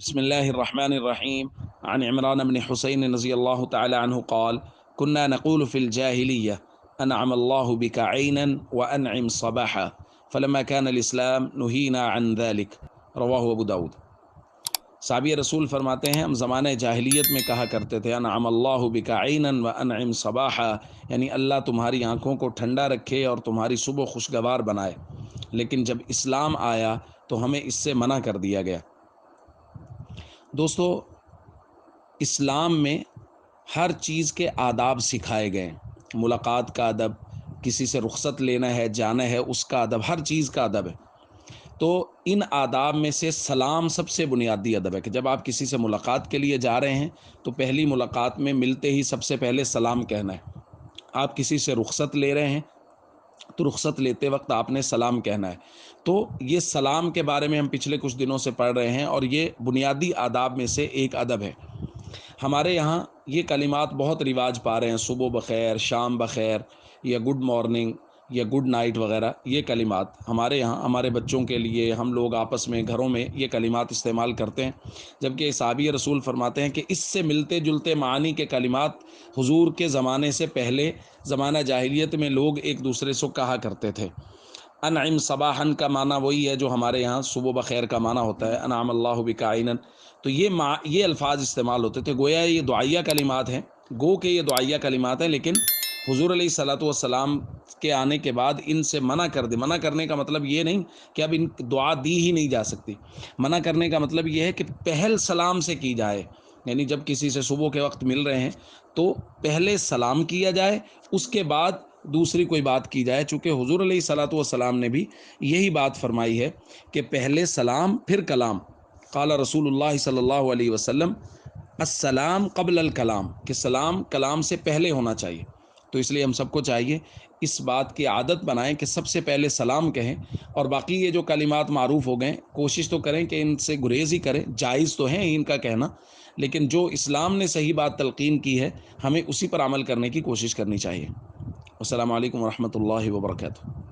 बिस्मिल्लाहिर्रहमानिर्रहीम अन इमरान बिन हुसैन रज़ियल्लाहु तआला अन्हु क़ाल कुन्ना नक़ूलु फ़िल जाहिलिय्यह अनअमल्लाहु बिका ऐनन व अनइम सबाहा फ़लम्मा कानल इस्लाम नुहीना अन ज़ालिक रवाहु अबू दाऊद। साहबी रसूल फरमाते हैं, हम ज़माने जाहिलियत में कहा करते थे अनअमल्लाहु बिका ऐनन व अनइम सबाहा, यानी अल्लाह तुम्हारी आँखों को ठंडा रखे और तुम्हारी सुबह खुशगवार बनाए। लेकिन जब इस्लाम आया तो हमें इससे मना कर दिया गया। दोस्तों, इस्लाम में हर चीज़ के आदाब सिखाए गए। मुलाकात का अदब, किसी से रुखसत लेना है, जाना है, उसका अदब, हर चीज़ का अदब है। तो इन आदाब में से सलाम सबसे बुनियादी अदब है कि जब आप किसी से मुलाकात के लिए जा रहे हैं तो पहली मुलाकात में मिलते ही सबसे पहले सलाम कहना है। आप किसी से रुखसत ले रहे हैं तो रुखसत लेते वक्त आपने सलाम कहना है। तो ये सलाम के बारे में हम पिछले कुछ दिनों से पढ़ रहे हैं और ये बुनियादी आदाब में से एक अदब है। हमारे यहाँ ये कलिमात बहुत रिवाज पा रहे हैं, सुबह बख़ैर, शाम बख़ैर, या गुड मॉर्निंग या गुड नाइट वगैरह। ये कलिमात हमारे यहाँ हमारे बच्चों के लिए, हम लोग आपस में घरों में ये कलिमात इस्तेमाल करते हैं। जबकि साहबी रसूल फरमाते हैं कि इससे मिलते जुलते मानी के कलिमात हुजूर के ज़माने से पहले ज़माना जाहिलियत में लोग एक दूसरे से कहा करते थे। अनइम सबाहन का माना वही है जो हमारे यहाँ सुबह बख़ैर का माना होता है, अनअम अल्लाहु बिका ऐनन। तो ये अल्फाज इस्तेमाल होते थे, गोया ये दुआइया कलिमात हैं, गो के ये दुआइया कलिमात हैं। लेकिन हुजूर अलैहिस्सलातु वस्सलाम के आने के बाद इनसे मना कर दे। मना करने का मतलब ये नहीं कि अब इन दुआ दी ही नहीं जा सकती। मना करने का मतलब ये है कि पहल सलाम से की जाए, यानी जब किसी से सुबह के वक्त मिल रहे हैं तो पहले सलाम किया जाए, उसके बाद दूसरी कोई बात की जाए। चूँकि हुजूर अलैहिस्सलातु वस्सलाम ने भी यही बात फरमाई है कि पहले सलाम फिर कलाम। क़ाला रसूलुल्लाह सल्लल्लाहु अलैहि वसल्लम अस्सलाम क़ब्ल अल कलाम, कि सलाम कलाम से पहले होना चाहिए। तो इसलिए हम सबको चाहिए इस बात की आदत बनाएं कि सबसे पहले सलाम कहें, और बाकी ये जो कलिमात मारूफ़ हो गए कोशिश तो करें कि इनसे गुरेज़ ही करें। जायज़ तो है इनका कहना, लेकिन जो इस्लाम ने सही बात तलक़ीन की है हमें उसी पर अमल करने की कोशिश करनी चाहिए। अस्सलामु अलैकुम वरहमतुल्लाहि वबरकातुहू।